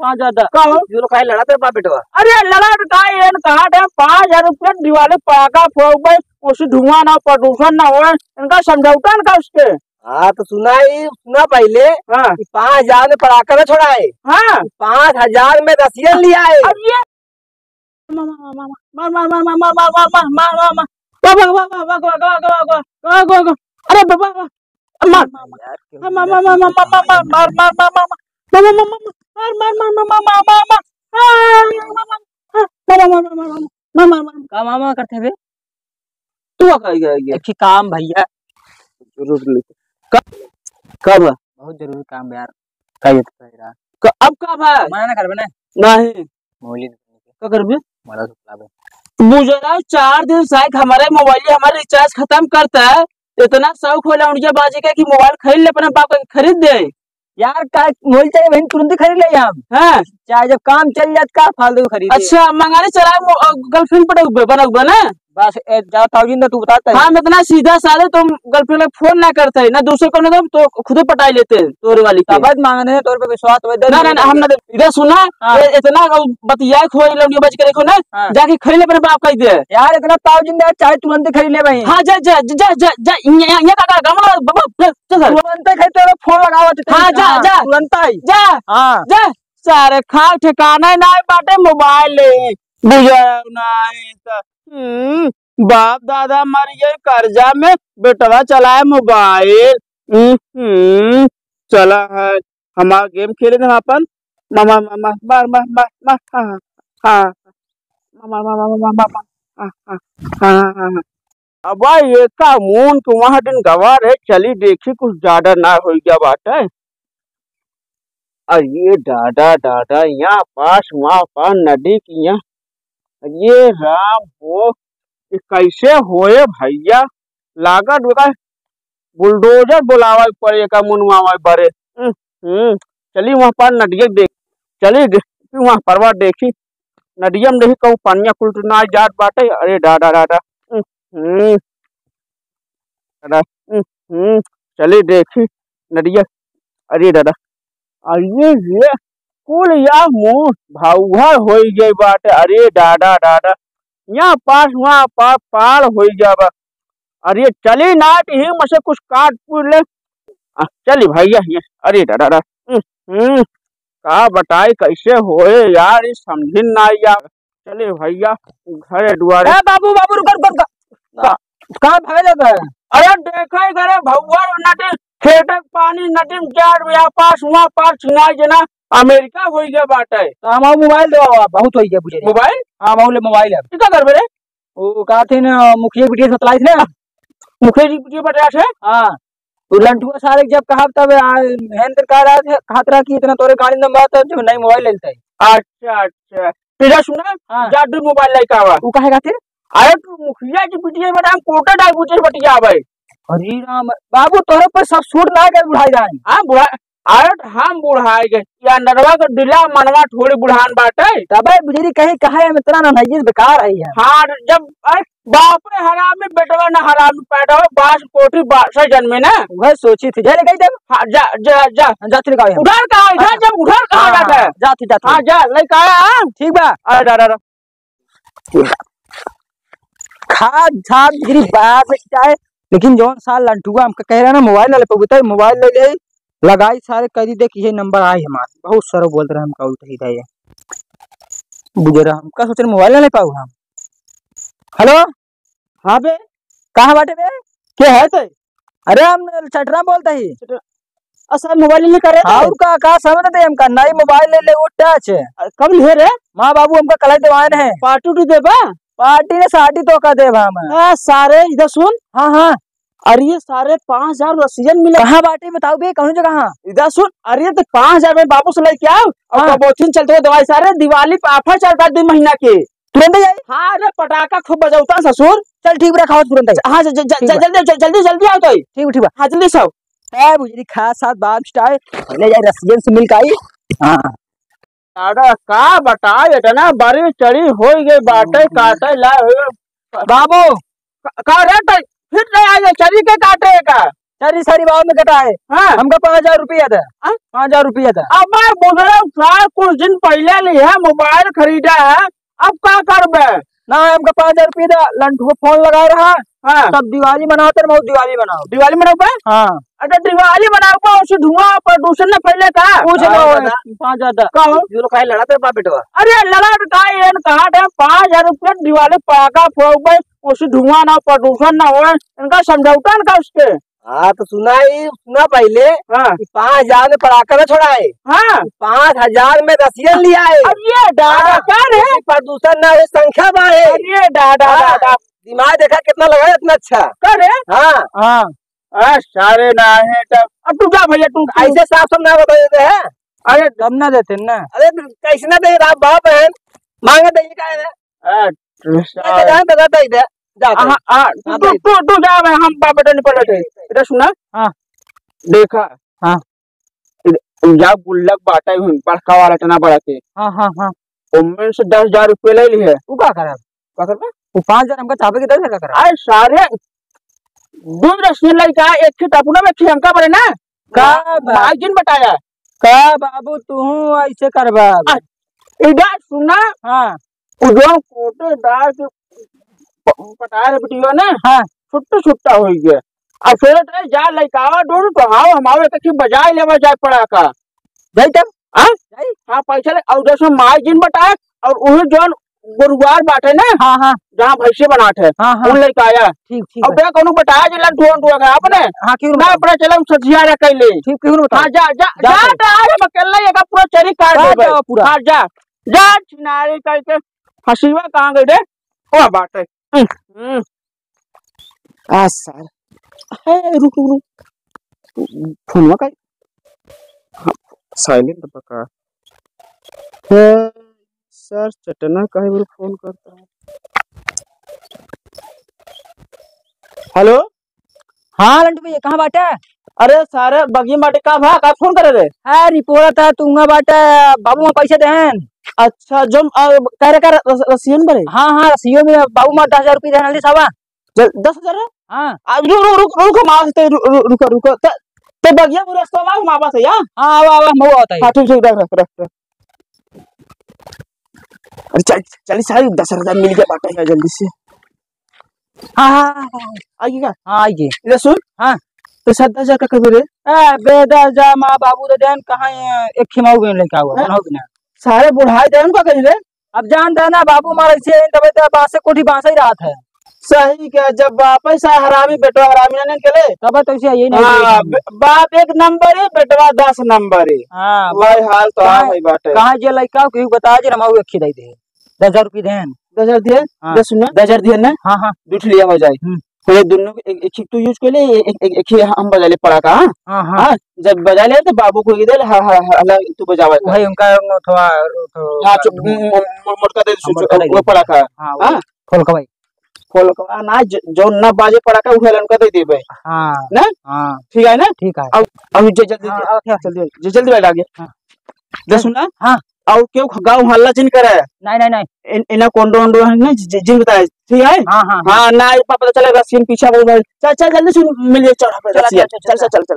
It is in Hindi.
5,000 कहो जो खाए लड़ा तेरे बाप बेटवा। अरे लड़ा का एन कहा है 5,000 रुपया दिवाली पटाखा फोड़ गए, उसी धुआं ना प्रदूषण ना हो, इनका समझौता इनका उसके। हाँ तो सुना पहले हाँ 5,000 में पटाखा में छोड़ा है, हाँ 5,000 में रसियन लिया है। अब ये मार मार मार मार मार मार मार मार मार मार मार मार अरे बाबा मार मार मार मार मार मार मार मार मार मार का मामा करते हुए तू कह एक ही काम भैया, कब बहुत जरूरी काम यार। कहिए तो कह रहा अब कब है मना ना करबे ना नहीं मोबाइल क्या करबे बड़ा सुखला मुझे ना 4 दिन से हमारे मोबाइल हमारे रिचार्ज खत्म करता है, इतना शौक हो लौंडिया बाजी का कि मोबाइल खरीद ले, अपने बाप का खरीद दे यार। का मोबाइल चाहिए वही तुरंत ही खरीद ले हम, हैं। चाहे जब काम चल जात का फालतू खरीद। अच्छा मंगाने चला गर्लफ्रेंड पर बनोगे ना बस जा ताउजिन तू बताता है। हाँ इतना सीधा साधे तुम गर्लफ्रेंड फोन ना करते ना दूसरे को ना तो खुद पटाई लेते हैं तोरे वाली के। तब मांगने तोर पे विश्वास हो ना ना हम ना इधर सुना इतना बतिया खो लौंडिया बच के देखो ना जाके खरीद ले अपने बाप का दे यार। इतना ताउजिन दे चाहे तुरंत ही खरीद ले भाई। हाँ जा जा जा जा जा ये का गमला बाबा तुरंत ही खरीद ले, फोन लगावत। हाँ जा जा तुरंत ही जा हाँ जा सारे खा ठिकाना ना बाटे मोबाइल ले बुझा नहीं तो बाप दादा मर गए कर्जा में बेटवा चलाए मोबाइल चला है हमारा गेम खेले थे अपन मामा मामा मार मार मार मार हाँ हाँ मामा मामा मामा मामा हाँ हाँ अब ये का मून तो वहाँ दिन गवार है चली देखी कुछ ज्यादा ना हो गया बात है। अरे दादा दादा यहाँ पास वहाँ पास नदी की यहाँ ये राम हो कैसे होए भैया लागत होगा बुलडोजर बुलावा पड़े का मुनवा बड़े चली वहाँ पर नदिया देख चली वहाँ परवा देखी नदिया में देखी कहूँ पानिया कुल ना जात बाटे। अरे दादा दादा चली देखी नदिया। अरे दादा अरे ये कुल या मुँह भाउहर हो गई बाटे। अरे दादा दादा यहाँ पास वहाँ पास पार हो जावा। अरे चली नाट ही मुझे कुछ काट पूर ले चली भैया ये। अरे दादा का बताई कैसे होए यार समझी ना यार। चले भैया घरे दुआरे बाबू बाबू रुक कहाँ भागे जाता है। अरे देखा ही घरे भौवर नटी खेतक पानी नटी चार पास वहाँ पास छिनाई जना अमेरिका हो गया बाटे। तो हमारा मोबाइल दो बहुत हो गया बुझे मोबाइल। हाँ मोबाइल मोबाइल है क्या कर रे वो कहा थे ना मुखिया बिटिया बतलाई थे ना मुखिया जी बिटिया बता है। हाँ तो लंठुआ सारे जब कहा तब हेंद्र कह रहा था खातरा की इतना तोरे गाड़ी नंबर था जो नई मोबाइल लेता है। अच्छा अच्छा तेरा सुना जादू मोबाइल लेके आवा तू कहेगा थे। अरे तू मुखिया जी बिटिया बता कोटा डाल बुझे बटिया आवे। अरे राम बाबू तोरे पर सब सूट ना कर बुढ़ाई जाए। हाँ बुढ़ा अरे हम बुढ़ाए गए या नरवा का दिला मनवा थोड़ी बुढ़ान बाटे तब बुझेरी कहीं कहा है इतना ना नहीं बेकार है यार। हाँ जब बाप हरामी बेटवा ना हरामी पैदा हो बास कोठी बासा जन्मे ना वह सोची थी जाने गई जब। हाँ जा जा जा जाती का उधर कहाँ इधर जब उधर कहाँ जाता है जाती जाती। हाँ जा लेके आया ठीक बा। अरे दादा खाद छाद गिरी बाप चाहे लेकिन जौन साल लंटुआ हमका कह रहा ना मोबाइल ले पे मोबाइल ले ले लगाई सारे करी देख ये नंबर आई हमारे बहुत सारा बोल रहे हम उल्टा सीधा ये बुझे हमका सोच रहे मोबाइल ले पाऊ हम। हेलो हाँ बे कहाँ बाटे बे क्या है तो। अरे हम चटरा बोलते ही अच्छा मोबाइल ले करे और का समझ दे हमका नई मोबाइल ले ले वो टच कब ले रे माँ बाबू हमका कल देवान है पार्टी टू देबा पार्टी ने साटी तो का देव हम सारे इधर सुन। हाँ हाँ अरे ये सारे 5,000 रसीजन मिले कहाँ बाटे बताओ बे कौन जगह। इधर सुन अरे तो 5,000 में बाबू से लेके आओ और कबोथिन चलते हुए दवाई सारे दिवाली पे ऑफर चलता है 2 महीना के तुरंत जाए। हाँ अरे पटाखा खूब बजाता ससुर। चल ठीक बा खाओ तुरंत। हाँ जल्दी जल्दी जल्दी आओ तो ठीक बा। हाँ जल्दी सब है बुझरी खा साथ बाप स्टाइल ले जाए रसीजन से मिल के आई। हाँ दादा का बताए इतना बड़ी चढ़ी हो गई बाटे काटे ला बाबू का रे फिर नहीं आए चली के काटे का सारी सारी बाद में कटाए। हाँ हमका 5,000 रुपया था। हाँ? 5,000 रुपया था। अब मैं बोल रहा हूँ सार कुछ दिन पहले लिया मोबाइल खरीदा है, अब क्या करबे? ना हमका 5,000 रुपया था। लंटू को फोन लगा रहा। हाँ तब दिवाली मनाते बहुत दिवाली मनाओ। दिवाली मनाओ। हाँ अच्छा दिवाली मनाओ उससे धुआं प्रदूषण न फैले का? पूछ हाँ, लो। दादा। 5,000 था। कहो ये लोग काहे लड़ा तेरे बाप बेटवा? अरे लगा कहा 5,000 रुपये दिवाली पटाखा फोड़ उससे धुआं ना प्रदूषण ना हो, इनका समझौता इनका उसके। हाँ तो सुना पहले हाँ कि 5,000 में पटाखा न छोड़ाए, हाँ 5,000 में रसियन लिया है। अरे दादा क्या रे? प्रदूषण न हो, संख्या बढ़े। अरे दादा हाँ। दादा दिमाग देखा कितना लगा है, इतना अच्छा। क्या रे? हाँ हाँ सारे ना है तब। अब तू जा भैया तू ऐसे साफ सब ना बता देते हैं। अरे तब ना देते ना। अरे कैसे ना दे रहा बाप बहन, मांगे दे का है तू जा हम बाप बेटा निकल रहे थे। इधर सुना। हाँ देखा। हाँ या गुल्लक बाटा हुई बड़का वाला टना बड़ा के हाँ हाँ हाँ। उनमें से 10,000 रुपये ले लिए। तू क्या करा? क्या कर बे? वो 5,000 हमका चापे के 10,000 का करा। अरे सारे दूध रसने लगा एक खेत अपना में खेमका बड़े ना का मार्जिन बताया का बाबू तू ऐसे करबा? इधर सुना। हाँ उधर कोटे दार के पटाए बिटियो ना। हाँ छुट्टा हो गया। अब फिर जा लइकावा डोर तो हाँ हमारे तक बजाय लेवा जाए पड़ा का जाई तब। हाँ पैसा ले और जैसे मार्जिन बताए और वही जोन गुरुवार बाटे ना हाँ हाँ जहाँ भैंसे बनाते है हाँ हाँ उन लइका आया। ठीक ठीक अब देखो उन्होंने बताया जिला ढूंढ ढूंढ है आपने हाँ क्यों ना अपना चला सजिया रख ले। ठीक क्यों बता। हाँ जा जा जा जा फिर। आज हम अकेला ही का पूरा चरी काट जा देबे। जाओ पूरा। हाँ जा जा चिनारी करके हसीवा कहाँ गई रे? ओ बात है। आ सर है रुक रुक फोन का साइलेंट पका है सर चटना का ही फोन करता है। हेलो हाँ लंटू भैया कहाँ बाटा? अरे सारे बगी माटे का भा का फोन करे रे? हाँ रिपोर्ट था तुंगा बाटा बाबू में पैसे देहन। अच्छा जो कह रहे रसियन बड़े। हाँ हाँ रसियो में बाबू में 10,000 रुपया देहन हल्दी सावा। 10,000 हाँ रुक रुको रुको तो बगिया पूरा रास्ता में हमारे पास है यार। हाँ आवा आवा मऊ आता है। हाँ ठीक ठीक रख अरे चल सारी 10,000 मिल गया बाटा है जल्दी से। हाँ हाँ आइए क्या? हाँ आइए। इधर सुन। हाँ तो 7,000 का कर रे? बेदा जा माँ बाबू तो देन कहाँ एक खिमाऊ गए लेके हुआ हो कि ना। सारे बुढ़ाई देन का कहीं रे? अब जानता है ना बाबू मारे से तबे तो बांस से कोठी बांस ही रहा था। सही क्या जब पैसा हरामी बेटवा हरामी ना निकले तब तो यही हाँ नहीं। बाप 1 नंबर है बेटवा 10 नंबर है। हाँ भाई हाल तो कहाँ- है बाटे। कहाँ जे लड़का क्यों बता जे रमाऊ एक खिदाई दे 10,000 रुपया देन। 10,000 दिए। हाँ। दस सुना 10,000 दिए ना हाँ हाँ दूठ लिया हो जाए। तो ये दोनों एक ही तू यूज कर ले एक ही हम बजा ले पड़ा का। हाँ हाँ हाँ जब बजा ले तो बाबू को इधर हाँ तू बजावा वही उनका थोड़ा हाँ मोटका दे वो पड़ा का। हाँ हाँ खोल का भाई। खोल का ना जो ना बाजे पड़ा का उठे उनका दे देबे हाँ ना। हाँ ठीक है ना। ठीक है। अब जल्दी हाँ, जल्दी बैठ आगे। हाँ। दे सुना। हाँ और क्यों गाँव हल्ला जिन करे नहीं इना कोंडो ओंडो है ना जिन बताए ठीक है। हाँ हाँ हाँ ना पता चलेगा सीन पीछा चल चल जल्दी सुन मिल चढ़ा पे चल, चल, चल, चल चल चल।